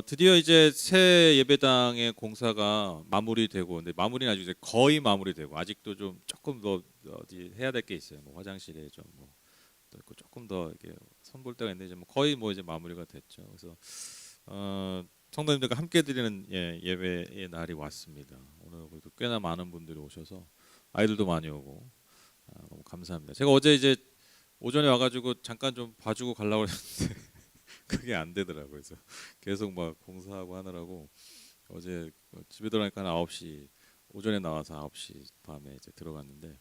드디어 이제 새 예배당의 공사가 마무리되고, 근데 마무리는 아직 이제 거의 마무리되고, 아직도 좀 조금 더 어디 해야 될 게 있어요. 뭐 화장실에 좀뭐 있고 조금 더 이렇게 손볼 데가 있는데 이제 뭐 거의 뭐 이제 마무리가 됐죠. 그래서 성도님들과 함께 드리는 예배의 날이 왔습니다. 오늘 그래도 꽤나 많은 분들이 오셔서 아이들도 많이 오고 너무 감사합니다. 제가 어제 이제 오전에 와가지고 잠깐 좀 봐주고 가려고 했는데 그게 안 되더라고요. 그래서 계속 막 공사하고 하느라고 어제 집에 들어가니까 한 9시 오전에 나와서 9시 밤에 이제 들어갔는데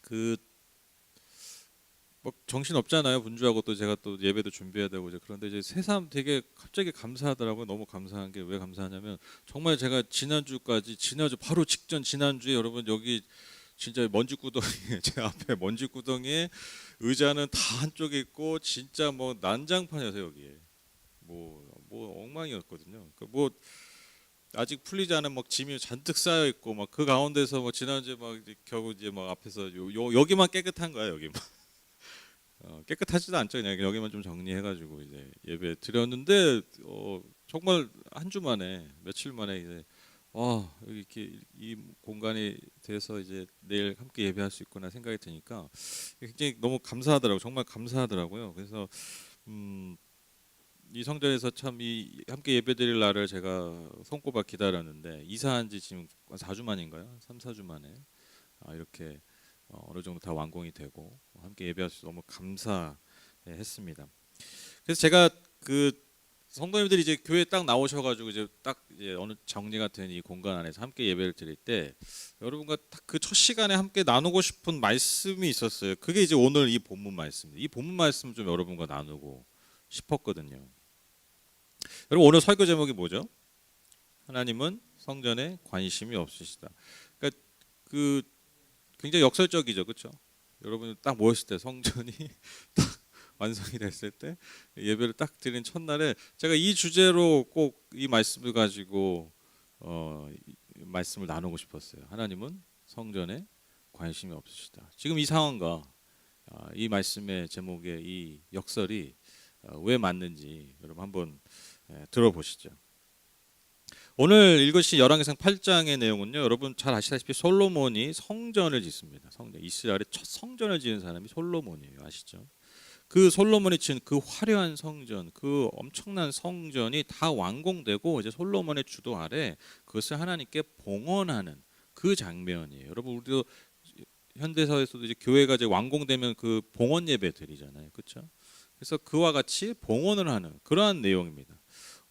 그 뭐 정신 없잖아요. 분주하고 또 제가 또 예배도 준비해야 되고 이제 그런데 이제 새삼 되게 갑자기 감사하더라고요. 너무 감사한 게 왜 감사하냐면 정말 제가 지난주 바로 직전 지난주에 여러분 여기 진짜 먼지 구덩이 제 앞에 먼지 구덩이에 의자는 다 한쪽에 있고 진짜 뭐 난장판이었어요 여기에 뭐 엉망이었거든요. 뭐 아직 풀리지 않은 막 짐이 잔뜩 쌓여 있고 막 그 가운데서 뭐 지난주에 막 이제 겨우 이제 막 앞에서 여기만 깨끗한 거야 여기만. 깨끗하지도 않죠. 그냥 여기만 좀 정리해가지고 이제 예배 드렸는데 정말 한 주 만에 며칠 만에 이제 여기 이렇게 이 공간이 돼서 이제 내일 함께 예배할 수 있구나 생각이 드니까 굉장히 너무 감사하더라고요. 정말 감사하더라고요. 그래서 이 성전에서 참 이 함께 예배드릴 날을 제가 손꼽아 기다렸는데 이사한 지 지금 4주 만인가요? 3, 4주 만에 이렇게 어느 정도 다 완공이 되고 함께 예배할 수 너무 감사했습니다. 그래서 제가 그 성도님들이 이제 교회 딱 나오셔가지고 이제 어느 정리가 된 이 공간 안에서 함께 예배를 드릴 때 여러분과 딱 그 첫 시간에 함께 나누고 싶은 말씀이 있었어요. 그게 이제 오늘 이 본문 말씀입니다. 이 본문 말씀 좀 여러분과 나누고 싶었거든요. 여러분 오늘 설교 제목이 뭐죠? 하나님은 성전에 관심이 없으시다. 그러니까 그 굉장히 역설적이죠, 그렇죠? 여러분 딱 모였을 때 성전이 딱 완성이 됐을 때 예배를 딱 드린 첫날에 제가 이 주제로 꼭 이 말씀을 가지고 말씀을 나누고 싶었어요. 하나님은 성전에 관심이 없으시다. 지금 이 상황과 이 말씀의 제목의 이 역설이 왜 맞는지 여러분 한번 들어보시죠. 오늘 읽으신 열왕기상 8장의 내용은요. 여러분 잘 아시다시피 솔로몬이 성전을 짓습니다. 이스라엘의 첫 성전을 지은 사람이 솔로몬이에요. 아시죠? 그 솔로몬이 지은 그 화려한 성전, 그 엄청난 성전이 다 완공되고 이제 솔로몬의 주도 아래 그것을 하나님께 봉헌하는 그 장면이에요. 여러분 우리도 현대사에서도 이제 교회가 이제 완공되면 그 봉헌 예배 드리잖아요. 그렇죠? 그래서 그와 같이 봉헌을 하는 그러한 내용입니다.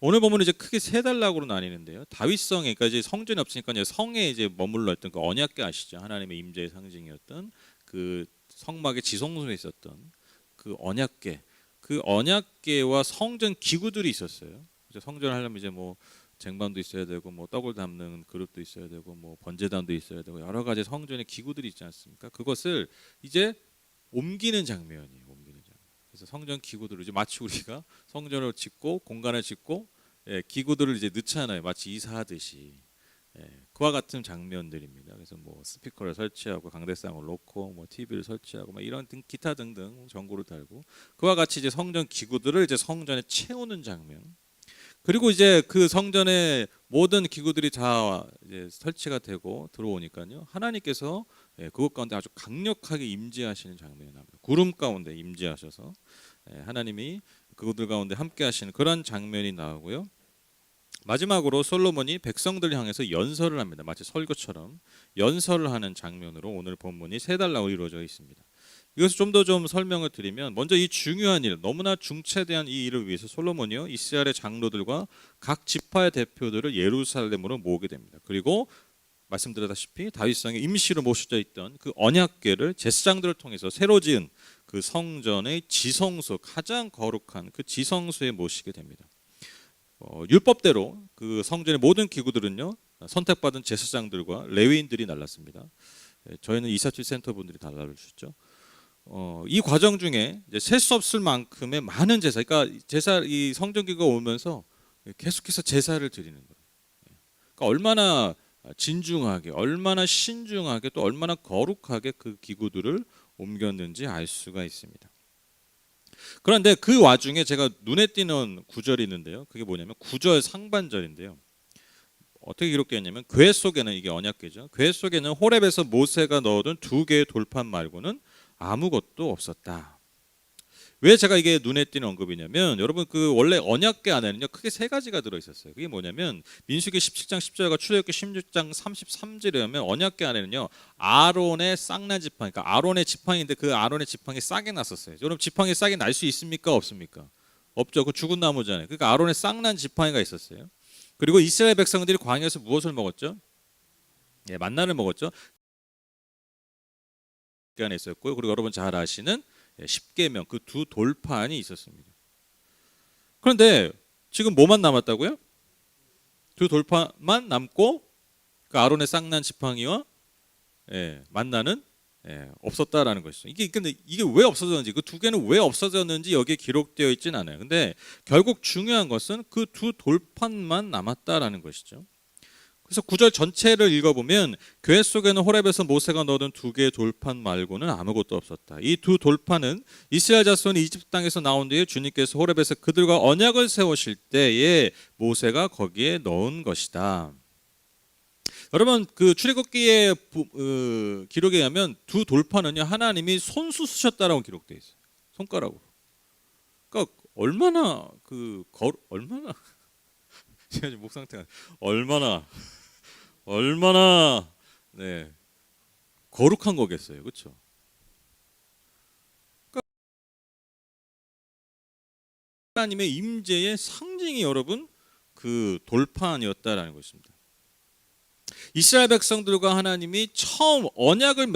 오늘 보면 이제 크게 세 단락으로 나뉘는데요. 다윗성에 그러니까 이제 성전이 없으니까 이제 성에 이제 머물러 있던 그 언약궤 아시죠? 하나님의 임재의 상징이었던 그 성막의 지성소에 있었던 그 언약궤, 그 언약궤와 성전 기구들이 있었어요. 이제 성전을 하려면 이제 뭐 쟁반도 있어야 되고 뭐 떡을 담는 그릇도 있어야 되고 뭐 번제단도 있어야 되고 여러 가지 성전의 기구들이 있지 않습니까? 그것을 이제 옮기는 장면이에요. 그래서 성전 기구들을 이제 마치 우리가 성전을 짓고 공간을 짓고 기구들을 이제 넣잖아요. 마치 이사하듯이 그와 같은 장면들입니다. 그래서 뭐 스피커를 설치하고 강대상을 놓고 뭐 TV를 설치하고 뭐 이런 기타 등등 전구를 달고 그와 같이 이제 성전 기구들을 이제 성전에 채우는 장면. 그리고 이제 그 성전의 모든 기구들이 다 이제 설치가 되고 들어오니까요. 하나님께서 그것 가운데 아주 강력하게 임재하시는 장면이 나옵니다. 구름 가운데 임재하셔서 하나님이 그들 가운데 함께 하시는 그런 장면이 나오고요. 마지막으로 솔로몬이 백성들을 향해서 연설을 합니다. 마치 설교처럼 연설을 하는 장면으로 오늘 본문이 세 단락으로 이루어져 있습니다. 이것을 좀 더 설명을 드리면 먼저 이 중요한 일, 너무나 중차대한 이 일을 위해서 솔로몬이요 이스라엘의 장로들과 각 지파의 대표들을 예루살렘으로 모으게 됩니다. 그리고 말씀드렸다시피 다윗성에 임시로 모셔져 있던 그 언약궤를 제사장들을 통해서 새로 지은 그 성전의 지성소, 가장 거룩한 그 지성소에 모시게 됩니다. 율법대로 그 성전의 모든 기구들은요 선택받은 제사장들과 레위인들이 날랐습니다. 저희는 247 센터 분들이 다 날라주셨죠. 이 과정 중에 셀 수 없을 만큼의 많은 제사, 그러니까 이 성전기가 오면서 계속해서 제사를 드리는 거예요. 그러니까 얼마나 진중하게, 얼마나 신중하게, 또 얼마나 거룩하게 그 기구들을 옮겼는지 알 수가 있습니다. 그런데 그 와중에 제가 눈에 띄는 구절이 있는데요. 그게 뭐냐면 9절 상반절인데요. 어떻게 기록되어 있냐면 궤 속에는, 이게 언약궤죠, 궤 속에는 호렙에서 모세가 넣어둔 2개의 돌판 말고는 아무것도 없었다. 왜 제가 이게 눈에 띄는 언급이냐면, 여러분 그 원래 언약궤 안에는요 크게 세 가지가 들어 있었어요. 그게 뭐냐면 민수기 17장 10절과 출애굽기 16장 33절에 보면 언약궤 안에는요 아론의 쌍난 지팡이, 그러니까 아론의 지팡이인데 그 아론의 지팡이 싹이 났었어요. 여러분 지팡이 싹이 날 수 있습니까 없습니까? 없죠. 그 죽은 나무잖아요. 그러니까 아론의 쌍난 지팡이가 있었어요. 그리고 이스라엘 백성들이 광야에서 무엇을 먹었죠? 예, 만나를 먹었죠. 그 안에 있었고요. 그리고 여러분 잘 아시는 십계명, 그 두 돌판이 있었습니다. 그런데 지금 뭐만 남았다고요? 두 돌판만 남고 그 아론의 쌍난 지팡이와 만나는 없었다라는 것이죠. 근데 이게 왜 없어졌는지, 그 두 개는 왜 없어졌는지 여기에 기록되어 있지는 않아요. 근데 결국 중요한 것은 그 두 돌판만 남았다라는 것이죠. 그래서 9절 전체를 읽어보면 궤 속에는 호렙에서 모세가 넣어둔 2개의 돌판 말고는 아무것도 없었다. 이 두 돌판은 이스라엘 자손이 이집트 땅에서 나온 뒤에 주님께서 호렙에서 그들과 언약을 세우실 때에 모세가 거기에 넣은 것이다. 여러분 그 출애굽기의 기록에 의하면 두 돌판은요 하나님이 손수 쓰셨다라고 기록되어 있어요. 손가락으로. 그러니까 얼마나 얼마나 제가 지금 목 상태가 얼마나 거룩한 거겠어요, 그렇죠? 그러니까 하나님의 임재의 상징이 여러분 그 돌판이었다라는 것입니다. 이스라엘 백성들과 하나님이 처음 언약을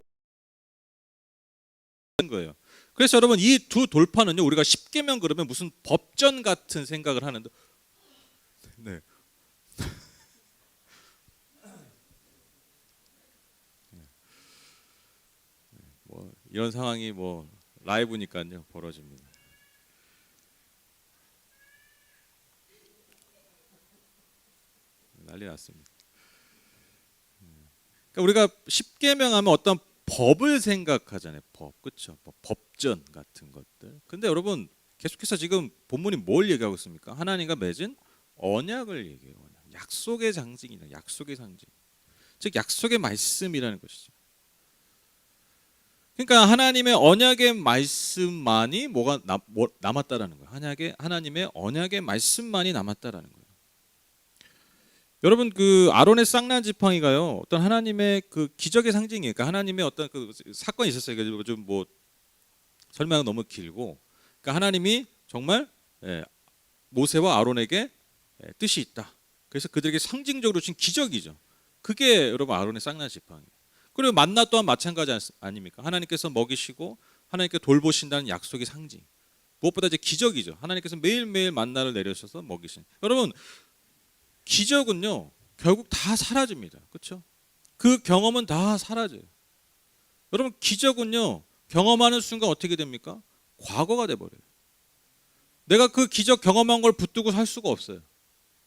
맺은 거예요. 그래서 여러분 이 두 돌판은요 우리가 십계명 그러면 무슨 법전 같은 생각을 하는데, 뭐 이런 상황이 뭐 라이브니까요 벌어집니다. 난리 났습니다. 그러니까 우리가 십계명하면 어떤 법을 생각하잖아요. 법, 그렇죠? 법전 같은 것들. 근데 여러분 계속해서 지금 본문이 뭘 얘기하고 있습니까? 하나님과 맺은 언약을 얘기해요. 약속의 상징이다. 약속의 상징. 즉 약속의 말씀이라는 것이죠. 그러니까 하나님의 언약의 말씀만이 남았다라는 거예요. 하나님의 언약의 말씀만이 남았다라는 거예요. 여러분 그 아론의 쌍난 지팡이가요 어떤 하나님의 그 기적의 상징이에요. 그러니까 하나님의 어떤 그 사건이 있었어요. 그래서 좀 뭐 설명은 너무 길고, 그러니까 하나님이 정말 모세와 아론에게 뜻이 있다. 그래서 그들에게 상징적으로 준 기적이죠. 그게 여러분 아론의 쌍난 지팡이. 그리고 만나 또한 마찬가지 아닙니까? 하나님께서 먹이시고 하나님께 돌보신다는 약속의 상징. 무엇보다 이제 기적이죠. 하나님께서 매일매일 만나를 내려셔서 먹이신. 여러분 기적은요 결국 다 사라집니다. 그렇죠? 그 경험은 다 사라져요. 여러분 기적은요 경험하는 순간 어떻게 됩니까? 과거가 돼버려요. 내가 그 기적 경험한 걸 붙들고 살 수가 없어요.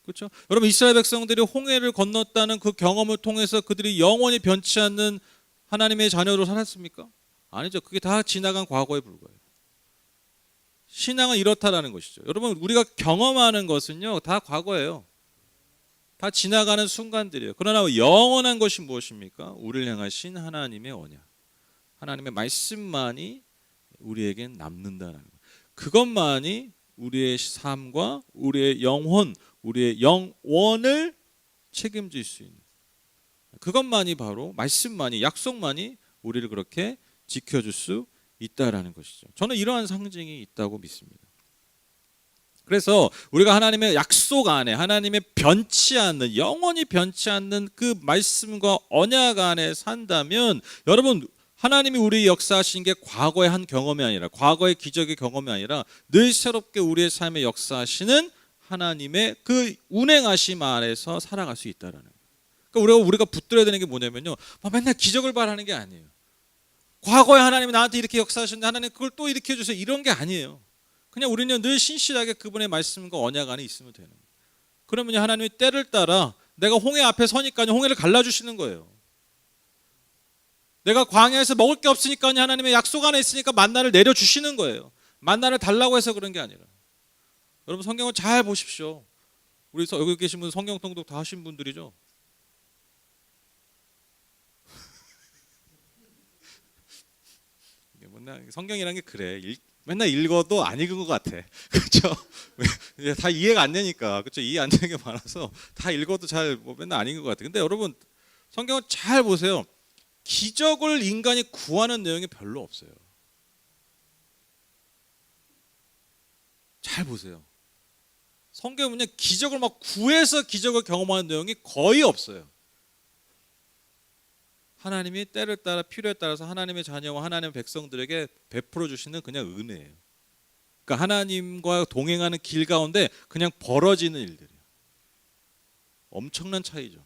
그렇죠? 여러분 이스라엘 백성들이 홍해를 건넜다는 그 경험을 통해서 그들이 영원히 변치 않는 하나님의 자녀로 살았습니까? 아니죠. 그게 다 지나간 과거에 불과해요. 신앙은 이렇다라는 것이죠. 여러분 우리가 경험하는 것은요 다 과거예요. 다 지나가는 순간들이에요. 그러나 영원한 것이 무엇입니까? 우리를 향하신 하나님의 언약, 하나님의 말씀만이 우리에겐 남는다는 거예요. 그것만이 우리의 삶과 우리의 영혼, 우리의 영원을 책임질 수 있는, 그것만이 바로 말씀만이, 약속만이 우리를 그렇게 지켜줄 수 있다라는 것이죠. 저는 이러한 상징이 있다고 믿습니다. 그래서 우리가 하나님의 약속 안에, 하나님의 변치 않는, 영원히 변치 않는 그 말씀과 언약 안에 산다면, 여러분 하나님이 우리 역사하신 게 과거의 한 경험이 아니라, 과거의 기적의 경험이 아니라 늘 새롭게 우리의 삶에 역사하시는 하나님의 그 운행하심 안에서 살아갈 수 있다라는 거예요. 그러니까 우리가 붙들어야 되는 게 뭐냐면요, 맨날 기적을 바라는 게 아니에요. 과거에 하나님이 나한테 이렇게 역사하셨는데 하나님 그걸 또 이렇게 해주세요, 이런 게 아니에요. 그냥 우리는 늘 신실하게 그분의 말씀과 언약 안에 있으면 되는 거예요. 그러면 하나님이 때를 따라 내가 홍해 앞에 서니까 홍해를 갈라주시는 거예요. 내가 광야에서 먹을 게 없으니까 하나님의 약속 안에 있으니까 만나를 내려주시는 거예요. 만나를 달라고 해서 그런 게 아니라, 여러분 성경을 잘 보십시오. 우리 여기 계신 분 성경 통독 다 하신 분들이죠. 맨날 성경이란 게 그래. 맨날 읽어도 안 읽은 것 같아. 그렇죠? 다 이해가 안 되니까. 그렇죠? 이해 안 되는 게 많아서 다 읽어도 잘 맨날 안 읽은 것 같아. 근데 여러분 성경을 잘 보세요. 기적을 인간이 구하는 내용이 별로 없어요. 잘 보세요. 성경은 그냥 기적을 막 구해서 기적을 경험하는 내용이 거의 없어요. 하나님이 때를 따라 필요에 따라서 하나님의 자녀와 하나님의 백성들에게 베풀어 주시는 그냥 은혜예요. 그러니까 하나님과 동행하는 길 가운데 그냥 벌어지는 일들이에요. 엄청난 차이죠.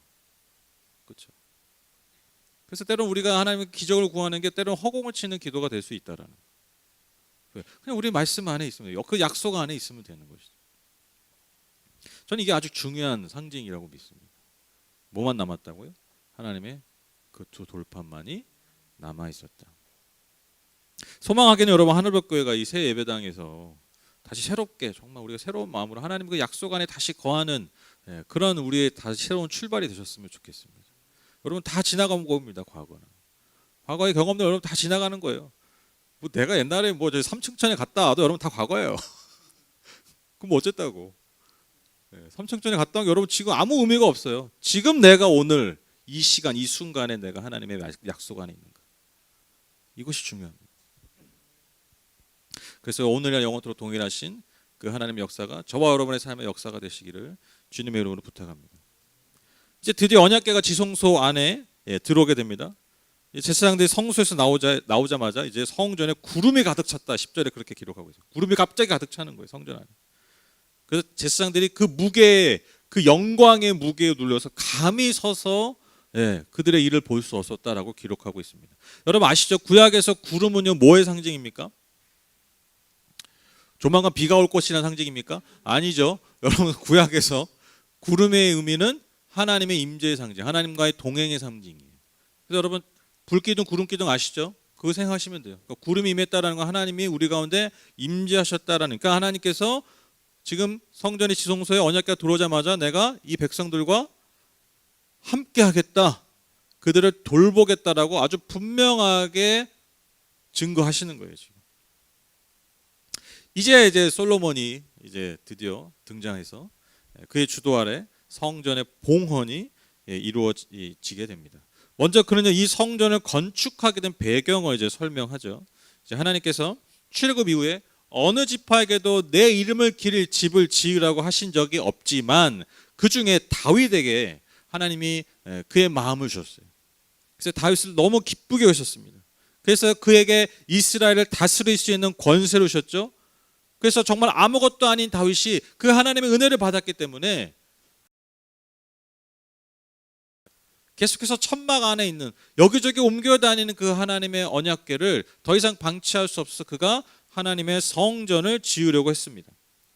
그렇죠? 그래서 때로는 우리가 하나님의 기적을 구하는 게 때로는 허공을 치는 기도가 될 수 있다라는 거예요. 그냥 우리 말씀 안에 있으면, 그 약속 안에 있으면 되는 것이죠. 저는 이게 아주 중요한 상징이라고 믿습니다. 뭐만 남았다고요? 하나님의 그 두 돌판만이 남아 있었다. 소망하기는 여러분 하늘벽교회가 이 새 예배당에서 다시 새롭게, 정말 우리가 새로운 마음으로 하나님 그 약속 안에 다시 거하는 그런 우리의 다시 새로운 출발이 되셨으면 좋겠습니다. 여러분 다 지나간 겁니다. 과거의 경험들 여러분 다 지나가는 거예요. 뭐 내가 옛날에 뭐 저 삼층천에 갔다 와도 여러분 다 과거예요. 그럼 뭐 어쨌다고? 삼층천에 갔다 온 게 여러분 지금 아무 의미가 없어요. 지금 내가 오늘 이 시간 이 순간에 내가 하나님의 약속 안에 있는가, 이것이 중요합니다. 그래서 오늘이나 영원토록 동일하신 그 하나님의 역사가 저와 여러분의 삶의 역사가 되시기를 주님의 이름으로 부탁합니다. 이제 드디어 언약궤가 지성소 안에 들어오게 됩니다. 제사장들이 성소에서 나오자마자 이제 성전에 구름이 가득 찼다. 10절에 그렇게 기록하고 있어요. 구름이 갑자기 가득 차는 거예요, 성전 안에. 그래서 제사장들이 그 무게에, 그 영광의 무게에 눌려서 감히 서서 그들의 일을 볼 수 없었다라고 기록하고 있습니다. 여러분 아시죠? 구약에서 구름은요 뭐의 상징입니까? 조만간 비가 올 것이라는 상징입니까? 아니죠. 여러분 구약에서 구름의 의미는 하나님의 임재의 상징, 하나님과의 동행의 상징이에요. 그래서 여러분 불기둥 구름기둥 아시죠? 그거 생각하시면 돼요. 그러니까 구름이 임했다라는 건 하나님이 우리 가운데 임재하셨다라는, 그러니까 하나님께서 지금 성전의 지성소에 언약궤가 들어오자마자 내가 이 백성들과 함께 하겠다, 그들을 돌보겠다라고 아주 분명하게 증거하시는 거예요. 지금 이제 솔로몬이 이제 드디어 등장해서 그의 주도 아래 성전의 봉헌이 이루어지게 됩니다. 먼저 그는요 이 성전을 건축하게 된 배경을 이제 설명하죠. 이제 하나님께서 출애굽 이후에 어느 지파에게도 내 이름을 기릴 집을 지으라고 하신 적이 없지만 그 중에 다윗에게 하나님이 그의 마음을 주셨어요. 그래서 다윗을 너무 기쁘게 하셨습니다. 그래서 그에게 이스라엘을 다스릴 수 있는 권세를 주셨죠. 그래서 정말 아무것도 아닌 다윗이 그 하나님의 은혜를 받았기 때문에 계속해서 천막 안에 있는 여기저기 옮겨 다니는 그 하나님의 언약궤를 더 이상 방치할 수 없어 그가 하나님의 성전을 지으려고 했습니다.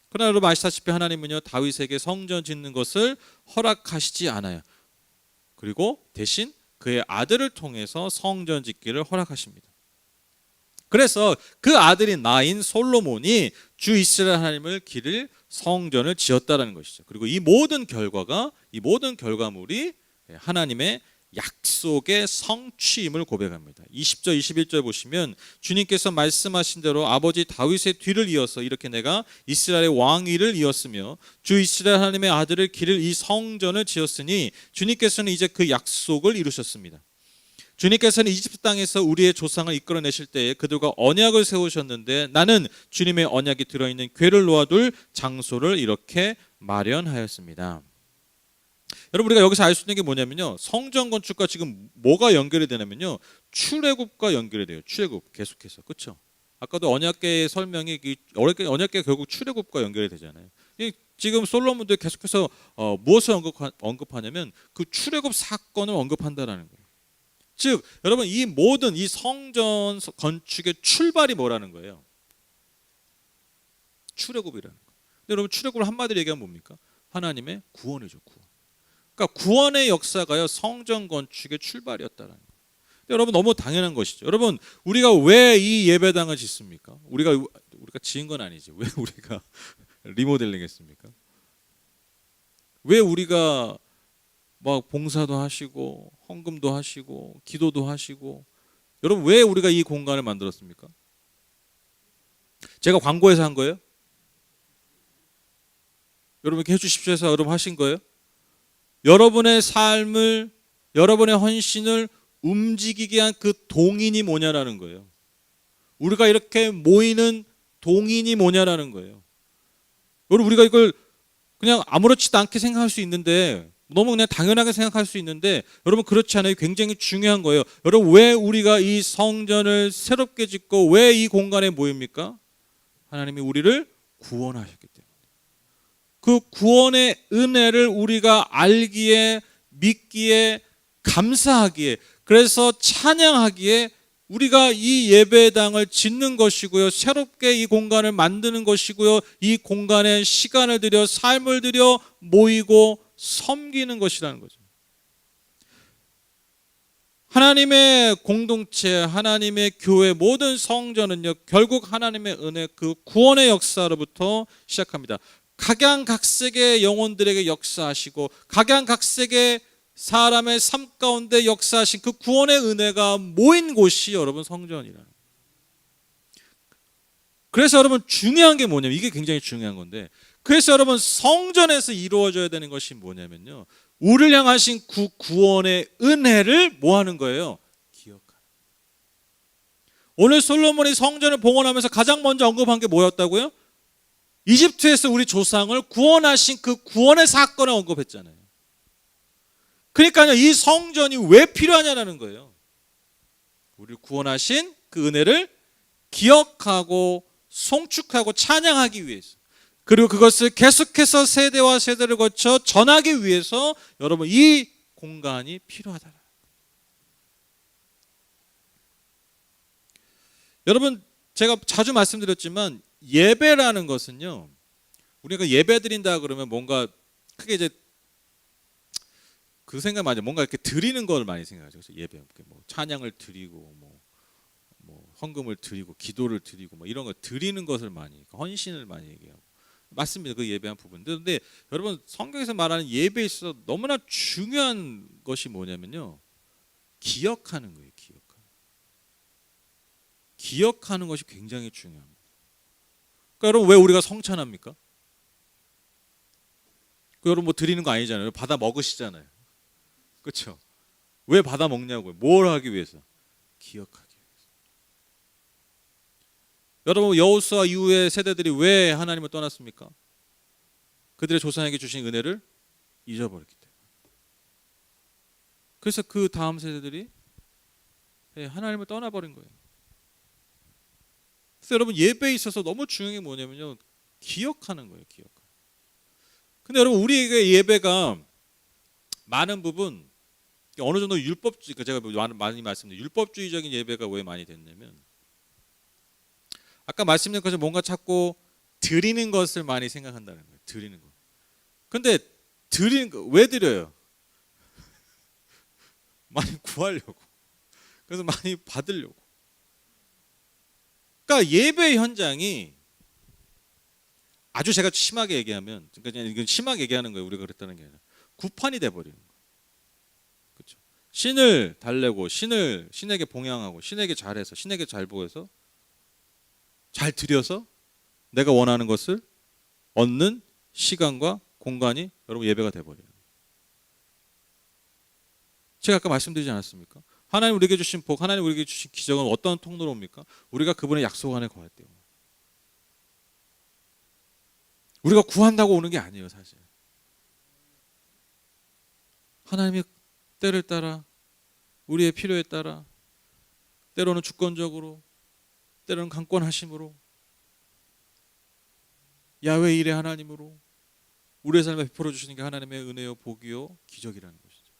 그러나 여러분 아시다시피 하나님은요 다윗에게 성전 짓는 것을 허락하시지 않아요. 그리고 대신 그의 아들을 통해서 성전 짓기를 허락하십니다. 그래서 그 아들이 나인 솔로몬이 주 이스라엘 하나님을 기릴 성전을 지었다라는 것이죠. 그리고 이 모든 결과물이 하나님의 약속의 성취임을 고백합니다. 20절 21절 보시면 주님께서 말씀하신 대로 아버지 다윗의 뒤를 이어서 이렇게 내가 이스라엘의 왕위를 이었으며 주 이스라엘 하나님의 아들을 기를 이 성전을 지었으니 주님께서는 이제 그 약속을 이루셨습니다. 주님께서는 이집트 땅에서 우리의 조상을 이끌어내실 때에 그들과 언약을 세우셨는데 나는 주님의 언약이 들어있는 궤를 놓아둘 장소를 이렇게 마련하였습니다. 여러분 우리가 여기서 알 수 있는 게 뭐냐면요, 성전 건축과 지금 뭐가 연결이 되냐면요 출애굽과 연결이 돼요. 출애굽 계속해서, 그렇죠? 아까도 언약궤의 설명이 언약궤가 결국 출애굽과 연결이 되잖아요. 지금 솔로몬도 계속해서 무엇을 언급하냐면 그 출애굽 사건을 언급한다라는 거예요. 즉 여러분 이 모든 이 성전 건축의 출발이 뭐라는 거예요? 출애굽이라는 거예요. 근데 여러분 출애굽을 한마디로 얘기하면 뭡니까? 하나님의 구원이죠. 구원. 그러니까 구원의 역사가요 성전 건축의 출발이었다라는 거예요. 여러분 너무 당연한 것이죠. 여러분 우리가 왜 이 예배당을 짓습니까? 우리가 지은 건 아니지. 왜 우리가 리모델링 했습니까? 왜 우리가 막 봉사도 하시고 헌금도 하시고 기도도 하시고, 여러분 왜 우리가 이 공간을 만들었습니까? 제가 광고해서 한 거예요? 여러분 이렇게 해주십시오 해서 여러분 하신 거예요? 여러분의 삶을, 여러분의 헌신을 움직이게 한 그 동인이 뭐냐라는 거예요. 우리가 이렇게 모이는 동인이 뭐냐라는 거예요. 여러분 우리가 이걸 그냥 아무렇지도 않게 생각할 수 있는데, 너무 그냥 당연하게 생각할 수 있는데, 여러분 그렇지 않아요. 굉장히 중요한 거예요. 여러분 왜 우리가 이 성전을 새롭게 짓고 왜 이 공간에 모입니까? 하나님이 우리를 구원하셨기 때문에. 그 구원의 은혜를 우리가 알기에, 믿기에, 감사하기에, 그래서 찬양하기에 우리가 이 예배당을 짓는 것이고요. 새롭게 이 공간을 만드는 것이고요. 이 공간에 시간을 들여, 삶을 들여 모이고 섬기는 것이라는 거죠. 하나님의 공동체, 하나님의 교회, 모든 성전은요, 결국 하나님의 은혜, 그 구원의 역사로부터 시작합니다. 각양각색의 영혼들에게 역사하시고 각양각색의 사람의 삶 가운데 역사하신 그 구원의 은혜가 모인 곳이 여러분 성전이라는. 그래서 여러분 중요한 게 뭐냐면, 이게 굉장히 중요한 건데, 그래서 여러분 성전에서 이루어져야 되는 것이 뭐냐면요, 우리를 향하신 그 구원의 은혜를 뭐 하는 거예요? 기억하는. 오늘 솔로몬이 성전을 봉헌하면서 가장 먼저 언급한 게 뭐였다고요? 이집트에서 우리 조상을 구원하신 그 구원의 사건을 언급했잖아요. 그러니까요, 이 성전이 왜 필요하냐는 거예요. 우리를 구원하신 그 은혜를 기억하고 송축하고 찬양하기 위해서, 그리고 그것을 계속해서 세대와 세대를 거쳐 전하기 위해서 여러분 이 공간이 필요하다. 여러분 제가 자주 말씀드렸지만 예배라는 것은요, 우리가 예배 드린다 그러면 뭔가 크게 이제 그 생각 많이, 뭔가 이렇게 드리는 걸 많이 생각하죠. 그래서 예배, 뭐 찬양을 드리고 뭐 헌금을 드리고 기도를 드리고 뭐 이런 거 드리는 것을 많이, 헌신을 많이 얘기하고 맞습니다. 그 예배한 부분들. 근데 여러분 성경에서 말하는 예배에 있어서 너무나 중요한 것이 뭐냐면요, 기억하는 거예요. 기억하는 것이 굉장히 중요합니다. 그러니까 여러분 왜 우리가 성찬합니까? 여러분 뭐 드리는 거 아니잖아요. 받아 먹으시잖아요. 그렇죠? 왜 받아 먹냐고요? 뭘 하기 위해서? 기억하기 위해서. 여러분 여호수아 이후의 세대들이 왜 하나님을 떠났습니까? 그들의 조상에게 주신 은혜를 잊어버렸기 때문에. 그래서 그 다음 세대들이 하나님을 떠나버린 거예요. 그래서 여러분 예배에 있어서 너무 중요한 게 뭐냐면요, 기억하는 거예요. 기억하는. 근데 여러분 우리에게 예배가 많은 부분 어느 정도 율법주의, 제가 많이 말씀드린 율법주의적인 예배가 왜 많이 됐냐면, 아까 말씀드린 것처럼 뭔가 자꾸 드리는 것을 많이 생각한다는 거예요. 드리는 거. 근데 드리는 거 왜 드려요? 많이 구하려고. 그래서 많이 받으려고. 그러니까 예배 현장이 아주, 제가 심하게 얘기하면, 그러니까 이건 심하게 얘기하는 거예요. 우리가 그랬다는 게 아니라 구판이 돼버리는 거예요. 그렇죠? 신을 달래고 신에게 봉양하고 신에게 잘해서 신에게 잘 보여서 잘 드려서 내가 원하는 것을 얻는 시간과 공간이 여러분 예배가 돼버려요. 제가 아까 말씀드리지 않았습니까? 하나님 우리에게 주신 복, 하나님 우리에게 주신 기적은 어떤 통로로 옵니까? 우리가 그분의 약속 안에 거할 때요. 우리가 구한다고 오는 게 아니에요, 사실. 하나님이 때를 따라, 우리의 필요에 따라, 때로는 주권적으로, 때로는 강권하심으로, 야훼 일의 하나님으로 우리의 삶에 베풀어 주시는 게 하나님의 은혜요, 복이요, 기적이라는 것이죠.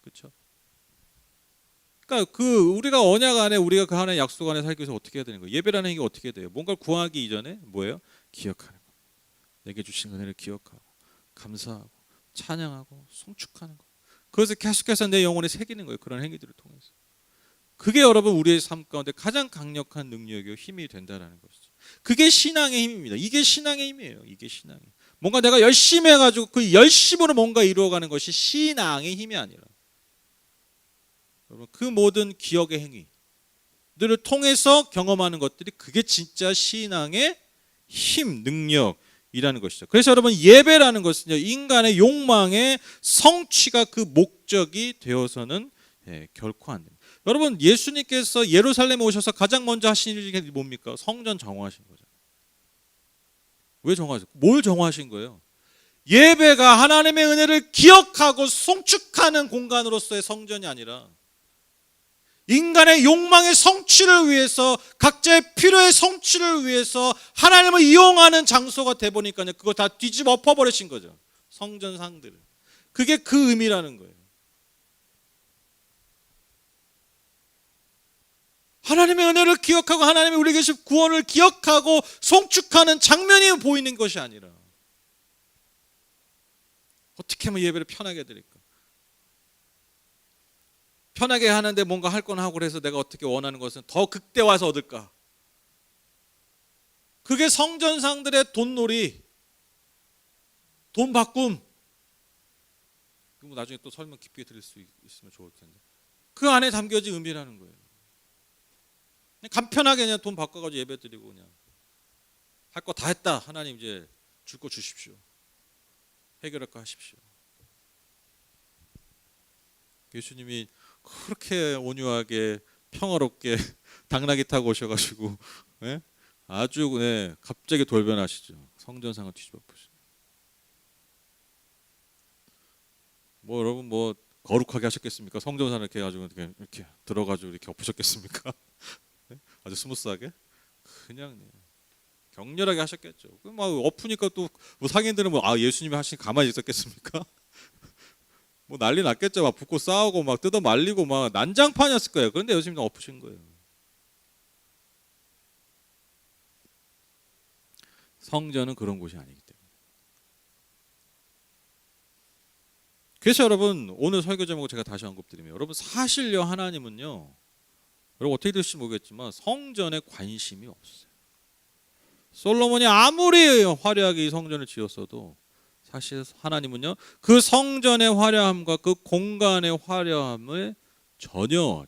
그렇죠? 그러니까 우리가 언약 안에, 우리가 그 하나의 약속 안에 살기 위해서 어떻게 해야 되는 거예요? 예배라는 게 어떻게 돼요? 뭔가를 구하기 이전에 뭐예요? 기억하는 거예요. 내게 주신 은혜를 기억하고 감사하고 찬양하고 송축하는 거예요. 그것을 계속해서 내 영혼에 새기는 거예요. 그런 행위들을 통해서. 그게 여러분 우리의 삶 가운데 가장 강력한 능력이고 힘이 된다라는 것이죠. 그게 신앙의 힘입니다. 이게 신앙의 힘이에요. 이게 신앙의 힘. 뭔가 내가 열심히 해가지고 그 열심으로 뭔가 이루어가는 것이 신앙의 힘이 아니라, 여러분 그 모든 기억의 행위들을 통해서 경험하는 것들이 그게 진짜 신앙의 힘, 능력이라는 것이죠. 그래서 여러분 예배라는 것은요, 인간의 욕망의 성취가 그 목적이 되어서는 결코 안 됩니다. 여러분 예수님께서 예루살렘에 오셔서 가장 먼저 하신 일이 뭡니까? 성전 정화하신 거죠. 왜 정화하셨어요? 뭘 정화하신 거예요? 예배가 하나님의 은혜를 기억하고 송축하는 공간으로서의 성전이 아니라 인간의 욕망의 성취를 위해서, 각자의 필요의 성취를 위해서 하나님을 이용하는 장소가 돼 보니까요, 그거 다 뒤집어 엎어버리신 거죠. 성전상들을. 그게 그 의미라는 거예요. 하나님의 은혜를 기억하고 하나님의 우리에게 주신 구원을 기억하고 송축하는 장면이 보이는 것이 아니라, 어떻게 하면 예배를 편하게 드릴까? 편하게 하는데 뭔가 할 건 하고 그래서 내가 어떻게 원하는 것은 더 극대화해서 얻을까? 그게 성전상들의 돈놀이, 돈 바꿈. 나중에 또 설명 깊게 드릴 수 있으면 좋을 텐데, 그 안에 담겨진 의미라는 거예요. 그냥 간편하게 그냥 돈 바꿔가지고 예배 드리고 그냥 할 거 다 했다. 하나님 이제 줄 거 주십시오. 해결할 거 하십시오. 예수님이 그렇게 온유하게 평화롭게 당나귀 타고 오셔가지고 아주 갑자기 돌변하시죠. 성전상을 뒤집어 보시죠. 뭐 여러분 뭐 거룩하게 하셨겠습니까? 성전상을 이렇게 해가지고 이렇게 들어가지고 이렇게 엎으셨겠습니까? 아주 스무스하게 그냥 격렬하게 하셨겠죠. 막 엎으니까 또 뭐 상인들은 예수님이 하신 가만히 있었겠습니까? 뭐 난리 났겠죠. 막 붙고 싸우고 막 뜯어 말리고 막 난장판이었을 거예요. 그런데 예수님은 엎으신 거예요. 성전은 그런 곳이 아니기 때문에. 그래서 여러분 오늘 설교 제목을 제가 다시 언급드리면, 여러분 사실요 하나님은요, 여러분 어떻게 될지 모르겠지만 성전에 관심이 없어요. 솔로몬이 아무리 화려하게 이 성전을 지었어도 사실 하나님은요, 그 성전의 화려함과 그 공간의 화려함을 전혀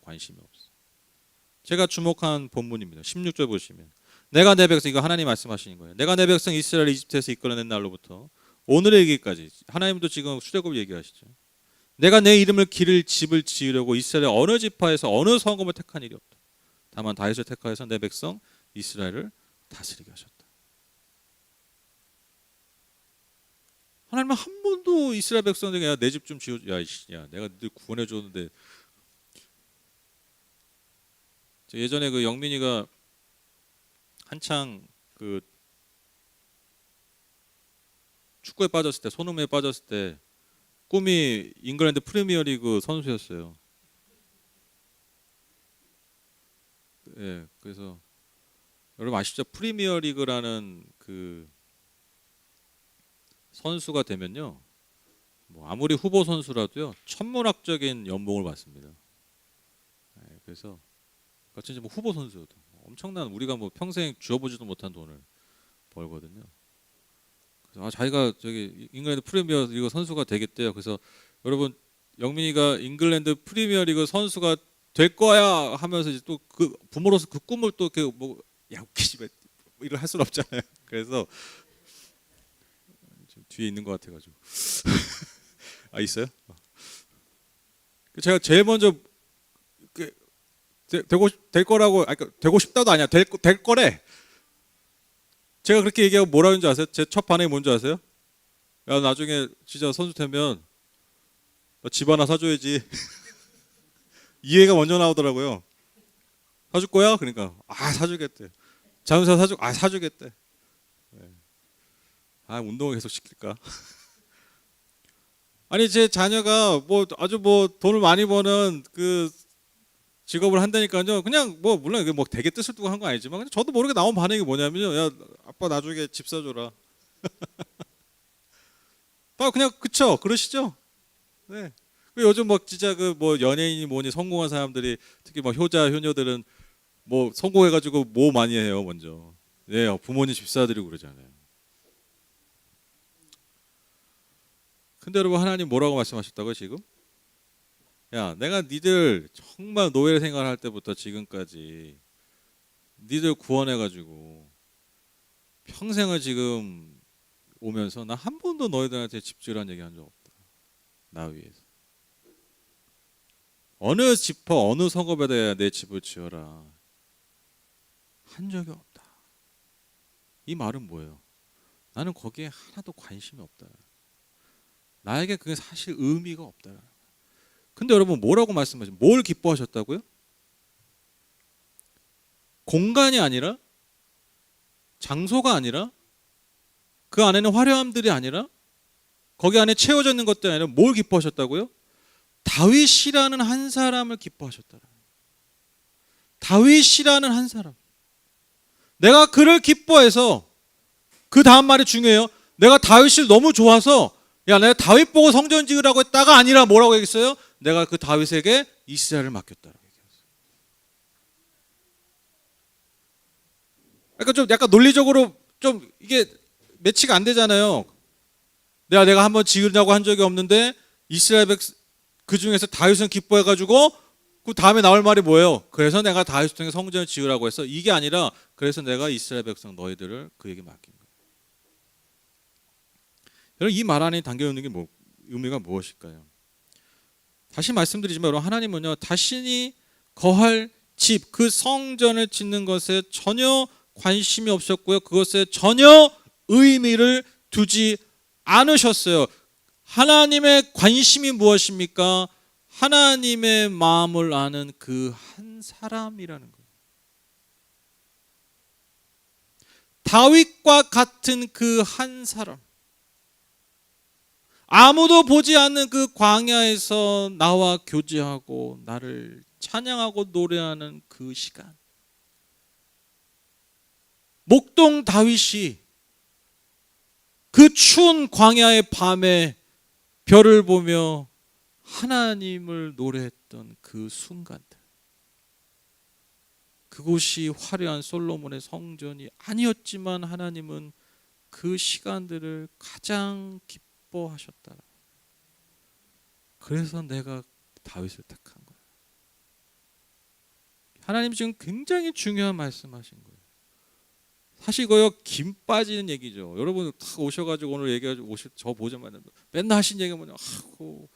관심이 없어요. 제가 주목한 본문입니다. 16절 보시면, 내가 내 백성, 이거 하나님 말씀하시는 거예요. 내가 내 백성 이스라엘 이집트에서 이끌어낸 날로부터 오늘에 이르기까지, 하나님도 지금 출애굽 얘기하시죠. 내가 내 이름을 기를 집을 지으려고 이스라엘 어느 지파에서 어느 성읍을 택한 일이 없다. 다만 다윗을 택하여서 내 백성 이스라엘을 다스리게 하셨다. 하나님은 한 번도 이스라엘 백성들에게 내 집 좀 지어, 야 내가 늘 구원해 줬는데. 예전에 그 영민이가 한창 그 축구에 빠졌을 때, 손흥민에 빠졌을 때 꿈이 잉글랜드 프리미어리그 선수였어요. 그래서 여러분 아시죠? 프리미어리그라는 그 선수가 되면요, 뭐 아무리 후보 선수라도요 천문학적인 연봉을 받습니다. 그래서 진짜 뭐 후보 선수여도 엄청난, 우리가 뭐 평생 쥐어보지도 못한 돈을 벌거든요. 그래서 자기가 저기 잉글랜드 프리미어리그 선수가 되겠대요. 그래서 여러분 영민이가 잉글랜드 프리미어리그 선수가 될 거야 하면서 이제 또 그 부모로서 그 꿈을 또 이렇게 뭐 웃기지 이걸 할 수는 없잖아요. 그래서 뒤에 있는 것 같아가지고 있어요? 제가 제일 먼저 될 거라고, 되고 싶다도 아니야, 될 거래. 제가 그렇게 얘기하고 뭐라 하는지 아세요? 제 첫 반응이 뭔지 아세요? 야 나중에 진짜 선수 되면 너 집 하나 사줘야지. 이해가 먼저 나오더라고요. 사줄 거야? 그러니까 사주겠대. 자동차 사주겠대. 운동을 계속 시킬까? 아니 제 자녀가 뭐 아주 뭐 돈을 많이 버는 그 직업을 한다니까요. 그냥 뭐 물론 이게 뭐 되게 뜻을 두고 한 건 아니지만 그냥 저도 모르게 나온 반응이 뭐냐면요, 야 아빠 나중에 집 사줘라. 그냥 그쵸, 그러시죠? 네. 요즘 막 진짜 그 뭐 연예인이 뭐니 성공한 사람들이 특히 막 효자 효녀들은 뭐 성공해가지고 뭐 많이 해요 먼저. 네, 부모님 집사드리고 그러잖아요. 근데 여러분 하나님 뭐라고 말씀하셨다고요 지금? 야, 내가 니들 정말 노예 생활할 때부터 지금까지 니들 구원해가지고 평생을 지금 오면서 나 한 번도 너희들한테 집주란 얘기 한 적 없다. 나 위해서. 어느 지퍼 어느 성읍에다 내 집을 지어라 한 적이 없다. 이 말은 뭐예요? 나는 거기에 하나도 관심이 없다. 나에게 그게 사실 의미가 없다. 근데 여러분 뭐라고 말씀하시죠? 뭘 기뻐하셨다고요? 공간이 아니라 장소가 아니라 그 안에는 화려함들이 아니라 거기 안에 채워져 있는 것들이 아니라 뭘 기뻐하셨다고요? 다윗이라는 한 사람을 기뻐하셨다. 다윗이라는 한 사람. 내가 그를 기뻐해서 그 다음 말이 중요해요. 내가 다윗을 너무 좋아서 야 내가 다윗 보고 성전 지으라고 했다가 아니라 뭐라고 얘기했어요? 내가 그 다윗에게 이스라엘을 맡겼다라고 얘기했어요. 그러니까 좀 약간 논리적으로 좀 이게 매치가 안 되잖아요. 내가 한번 지으려고 한 적이 없는데 이스라엘 그 중에서 다윗은 기뻐해가지고 그 다음에 나올 말이 뭐예요? 그래서 내가 다윗을 통해 성전을 지으라고 해서 이게 아니라 그래서 내가 이스라엘 백성 너희들을 그에게 맡긴 거예요. 여러분 이 말 안에 담겨 있는 게 의미가 무엇일까요? 다시 말씀드리지만 여러분 하나님은요 자신이 거할 집 그 성전을 짓는 것에 전혀 관심이 없었고요. 그것에 전혀 의미를 두지 않으셨어요. 하나님의 관심이 무엇입니까? 하나님의 마음을 아는 그 한 사람이라는 거예요. 다윗과 같은 그 한 사람. 아무도 보지 않는 그 광야에서 나와 교제하고 나를 찬양하고 노래하는 그 시간. 목동 다윗이 그 추운 광야의 밤에 별을 보며 하나님을 노래했던 그 순간들. 그곳이 화려한 솔로몬의 성전이 아니었지만 하나님은 그 시간들을 가장 기뻐하셨다. 그래서 내가 다윗을 택한 거야. 하나님 지금 굉장히 중요한 말씀하신 거예요. 사실 이거요 김 빠지는 얘기죠. 여러분 딱 오셔가지고 오늘 얘기하고 저 보자마자 맨날 하신 얘기가 뭐냐? 아이고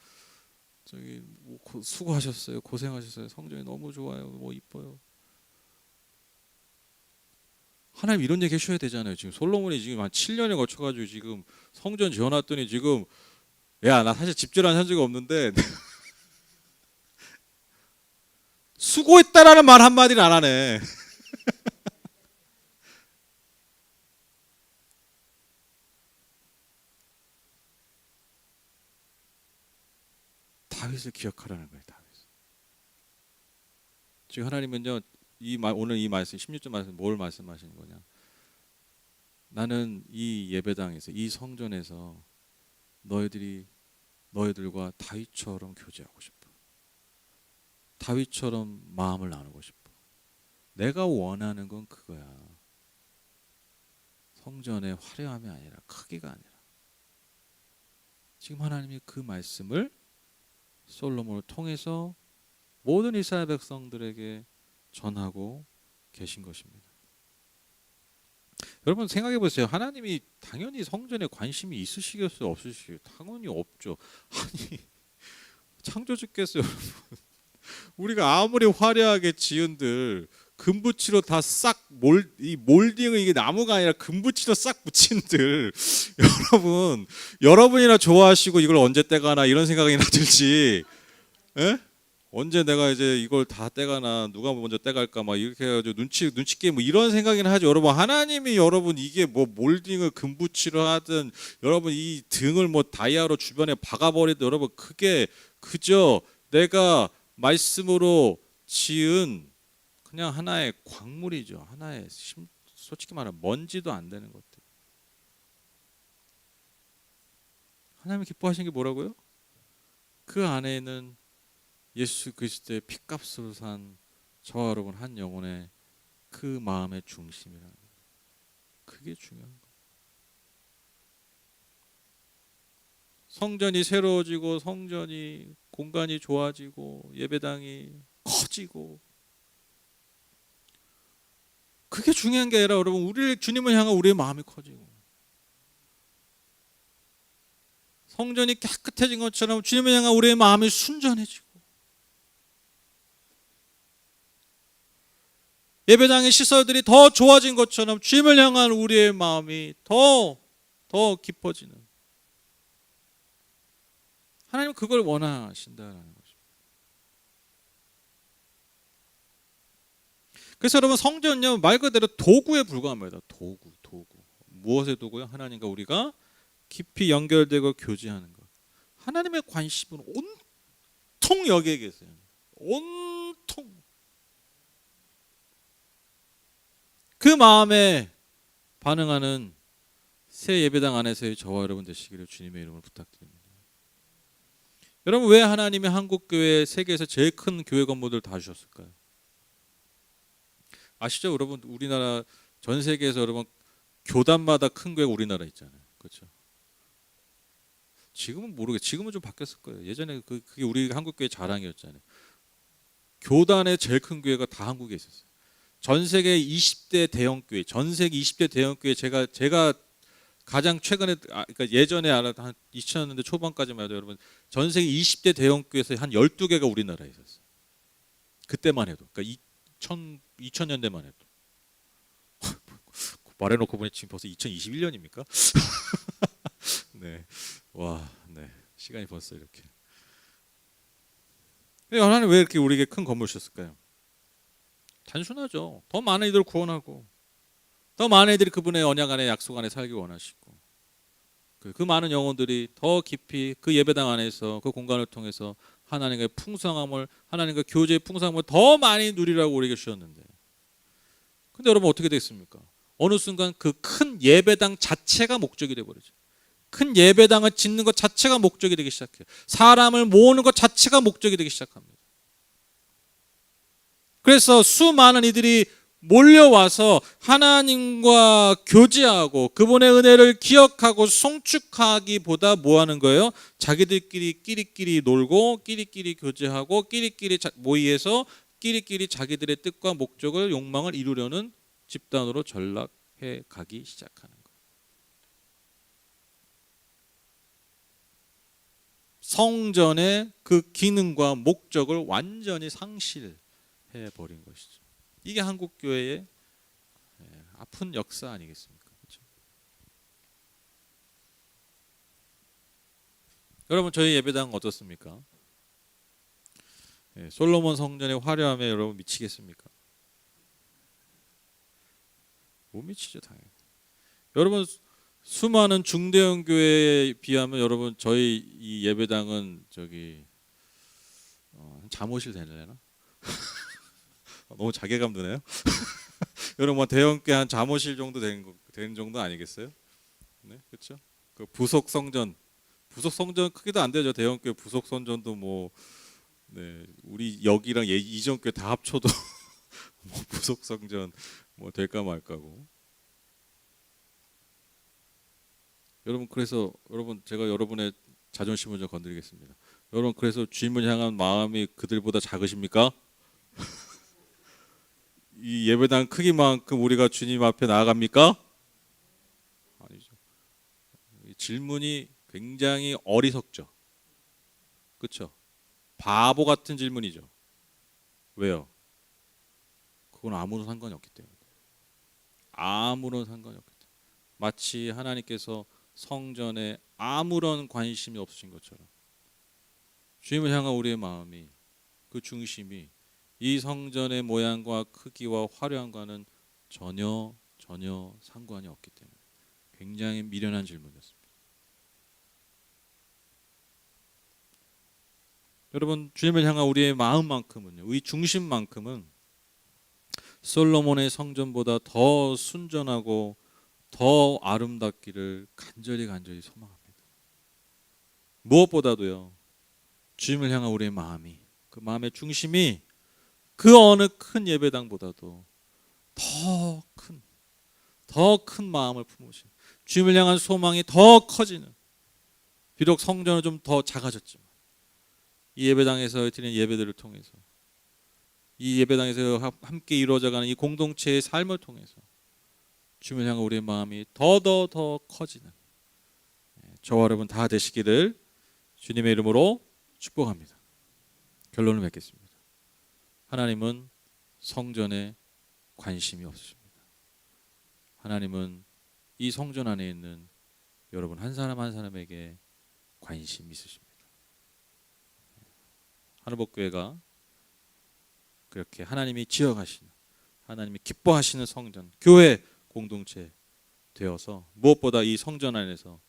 저기 뭐 수고하셨어요, 고생하셨어요. 성전이 너무 좋아요, 뭐 이뻐요. 하나님 이런 얘기 해주셔야 되잖아요. 지금 솔로몬이 지금 한 7년에 걸쳐가지고 지금 성전 지어놨더니 지금 야 나 사실 집주란 한 적이 없는데 수고했다라는 말 한마디를 안 하네. 다윗을 기억하라는 거예요. 다윗. 지금 하나님은요 오늘 이 말씀 16절 말씀 뭘 말씀하시는 거냐? 나는 이 예배당에서 이 성전에서 너희들과 다윗처럼 교제하고 싶어. 다윗처럼 마음을 나누고 싶어. 내가 원하는 건 그거야. 성전의 화려함이 아니라 크기가 아니라. 지금 하나님이 그 말씀을 솔로몬을 통해서 모든 이스라엘 백성들에게 전하고 계신 것입니다. 여러분 생각해 보세요. 하나님이 당연히 성전에 관심이 있으시겠어요? 없으시겠어요? 당연히 없죠. 아니 창조주께서 여러분 우리가 아무리 화려하게 지은들 금붙이로 다 싹 이 몰딩을 이게 나무가 아니라 금붙이로 싹 붙인들 여러분이나 좋아하시고 이걸 언제 떼가나 이런 생각이나 들지. 에? 언제 내가 이제 이걸 다 떼가나 누가 먼저 떼갈까 막 이렇게 해가지고 눈치 게임 뭐 이런 생각이나 하죠. 여러분 하나님이 여러분 이게 뭐 몰딩을 금붙이로 하든 여러분 이 등을 뭐 다이아로 주변에 박아버리든 여러분 그게 그저 내가 말씀으로 지은 그냥 하나의 광물이죠. 하나의 솔직히 말하면 먼지도 안 되는 것들. 하나님이 기뻐하시는 게 뭐라고요? 그 안에는 예수 그리스도의 피값으로 산 저와 여러분 한 영혼의 그 마음의 중심이라는 거예요. 그게 중요한 거예요. 성전이 새로워지고 성전이 공간이 좋아지고 예배당이 커지고 그게 중요한 게 아니라 여러분 우리 주님을 향한 우리의 마음이 커지고 성전이 깨끗해진 것처럼 주님을 향한 우리의 마음이 순전해지고 예배당의 시설들이 더 좋아진 것처럼 주님을 향한 우리의 마음이 더 깊어지는 하나님은 그걸 원하신다라는 거죠. 그래서 여러분 성전은요 말 그대로 도구에 불과합니다. 도구. 무엇의 도구요? 하나님과 우리가 깊이 연결되고 교제하는 것. 하나님의 관심은 온통 여기에 계세요. 온통. 그 마음에 반응하는 새 예배당 안에서의 저와 여러분 되시기를 주님의 이름으로 부탁드립니다. 여러분 왜 하나님이 한국교회 세계에서 제일 큰 교회 건물들 다 주셨을까요? 아시죠? 여러분 우리나라 전 세계에서 여러분 교단마다 큰 교회가 우리나라 있잖아요. 그렇죠? 지금은 모르겠어요. 지금은 좀 바뀌었을 거예요. 예전에 그게 우리 한국교회 자랑이었잖아요. 교단의 제일 큰 교회가 다 한국에 있었어요. 전 세계 20대 대형 교회, 전 세계 20대 대형 교회 제가 가장 최근에 그러니까 예전에 한 2000년대 초반까지만 해도 여러분 전 세계 20대 대형 교회에서 한 12개가 우리나라에 있었어요. 그때만 해도. 그러니까 2000년대만 해도. 말해놓고 보니 지금 벌써 2021년입니까? 네, 와, 네, 시간이 벌써 이렇게. 하나님 왜 이렇게 우리에게 큰 건물 주셨을까요? 단순하죠. 더 많은 이들을 구원하고, 더 많은 이들이 그분의 언약 안에 약속 안에 살기 원하시고, 그 많은 영혼들이 더 깊이 그 예배당 안에서 그 공간을 통해서 하나님의 풍성함을, 하나님과 교제의 풍성함을 더 많이 누리라고 우리에게 주셨는데, 근데 여러분 어떻게 됐습니까? 어느 순간 그 큰 예배당 자체가 목적이 되어버리죠. 큰 예배당을 짓는 것 자체가 목적이 되기 시작해요. 사람을 모으는 것 자체가 목적이 되기 시작합니다. 그래서 수많은 이들이 몰려와서 하나님과 교제하고 그분의 은혜를 기억하고 송축하기보다 뭐 하는 거예요? 자기들끼리 놀고 끼리끼리 교제하고 끼리끼리 모의해서 끼리끼리 자기들의 뜻과 목적을 욕망을 이루려는 집단으로 전락해 가기 시작하는 거예요. 성전의 그 기능과 목적을 완전히 상실해 버린 것이죠. 이게 한국 교회의 아픈 역사 아니겠습니까? 그렇죠? 여러분 저희 예배당 어떻습니까? 솔로몬 성전의 화려함에 여러분 미치겠습니까? 못 미치죠 당연히. 여러분 수많은 중대형 교회에 비하면 여러분 저희 이 예배당은 저기 잠옷실 되려나? 너무 자괴감 드네요. 여러분 뭐 대형교회 한 잠옷실 정도 되는 정도 아니겠어요? 네, 그렇죠? 그 부속 성전 크기도 안 되죠. 대형교회 부속 성전도 뭐 네, 우리 여기랑 이전 교회 다 합쳐도 뭐 부속 성전 뭐 될까 말까고. 여러분 그래서 여러분 제가 여러분의 자존심을 좀 건드리겠습니다. 여러분 그래서 주님을 향한 마음이 그들보다 작으십니까? 이 예배당 크기만큼 우리가 주님 앞에 나아갑니까? 아니죠. 이 질문이 굉장히 어리석죠. 그렇죠? 바보 같은 질문이죠. 왜요? 그건 아무런 상관이 없기 때문에. 아무런 상관이 없기 때문에. 마치 하나님께서 성전에 아무런 관심이 없으신 것처럼 주님을 향한 우리의 마음이 그 중심이 이 성전의 모양과 크기와 화려함과는 전혀 상관이 없기 때문에 굉장히 미련한 질문이었습니다. 여러분 주님을 향한 우리의 마음만큼은요, 우리 중심만큼은 솔로몬의 성전보다 더 순전하고 더 아름답기를 간절히 소망합니다. 무엇보다도요, 주님을 향한 우리의 마음이, 그 마음의 중심이 그 어느 큰 예배당보다도 더 큰 마음을 품으신, 주님을 향한 소망이 더 커지는, 비록 성전은 좀 더 작아졌지만 이 예배당에서 드리는 예배들을 통해서, 이 예배당에서 함께 이루어져가는 이 공동체의 삶을 통해서 주님을 향한 우리의 마음이 더 커지는 저와 여러분 다 되시기를 주님의 이름으로 축복합니다. 결론을 맺겠습니다. 하나님은 성전에 관심이 없으십니다. 하나님은 이 성전 안에 있는 여러분 한 사람 한 사람에게 관심이 있으십니다. 하늘복교회가 그렇게 하나님이 지어가시는, 하나님이 기뻐하시는 성전, 교회 공동체 되어서 무엇보다 이 성전 안에서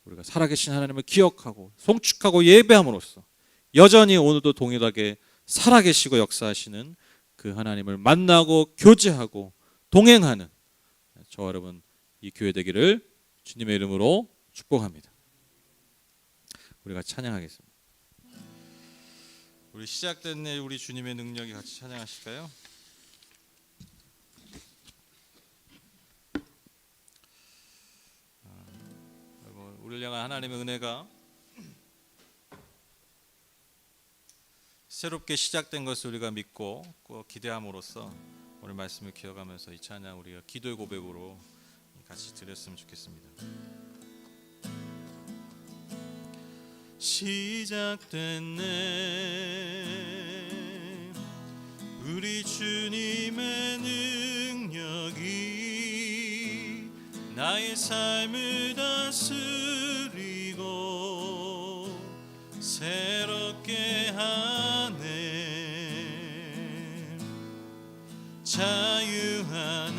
우리가 살아계신 하나님을 기억하고 송축하고 예배함으로써 여전히 오늘도 동일하게 살아계시고 역사하시는 그 하나님을 만나고 교제하고 동행하는 저와 여러분 이 교회 되기를 주님의 이름으로 축복합니다. 우리가 찬양하겠습니다. 우리 시작된 내 우리 주님의 능력이 같이 찬양하실까요? 우리를 향한 하나님의 은혜가 새롭게 시작된 것을 우리가 믿고 기대함으로써 오늘 말씀을 기억하면서 이 찬양 우리가 기도의 고백으로 같이 드렸으면 좋겠습니다. 시작됐네 우리 주님의 능력이 나의 삶을 다스리고 새롭게 하네 자유하네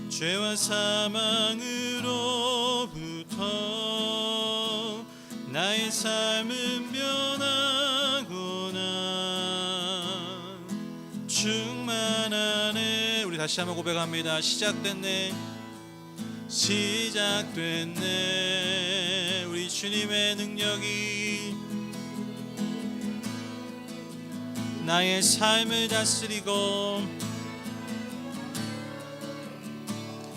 죄와 사망으로부터 나의 삶은 변하구나 충만하네. 우리 다시 한번 고백합니다. 시작됐네 시작됐네 우리 주님의 능력이 나의 삶을 다스리고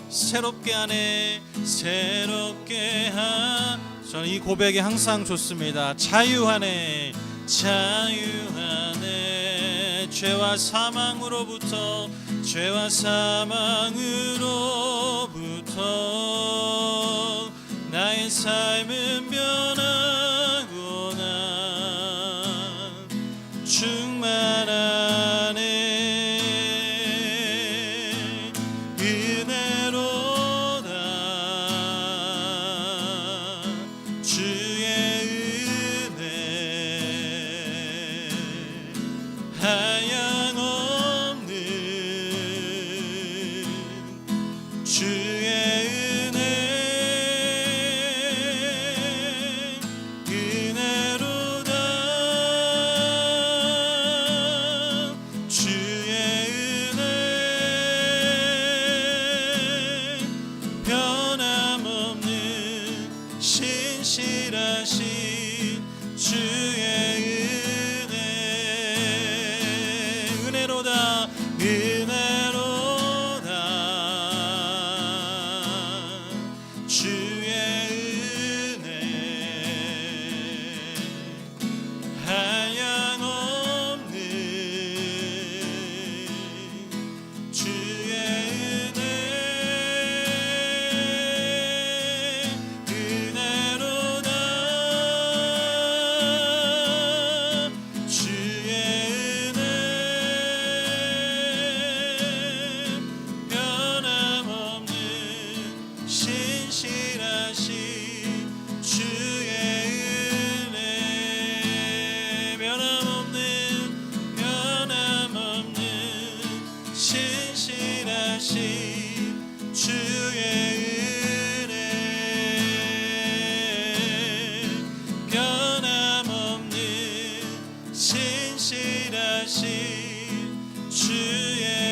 새롭게 하네 새롭게 저는 이 고백이 항상 좋습니다. 자유하네 자유하네 죄와 사망으로부터 나의 삶은 변하구나 충만하네 신실하신 주의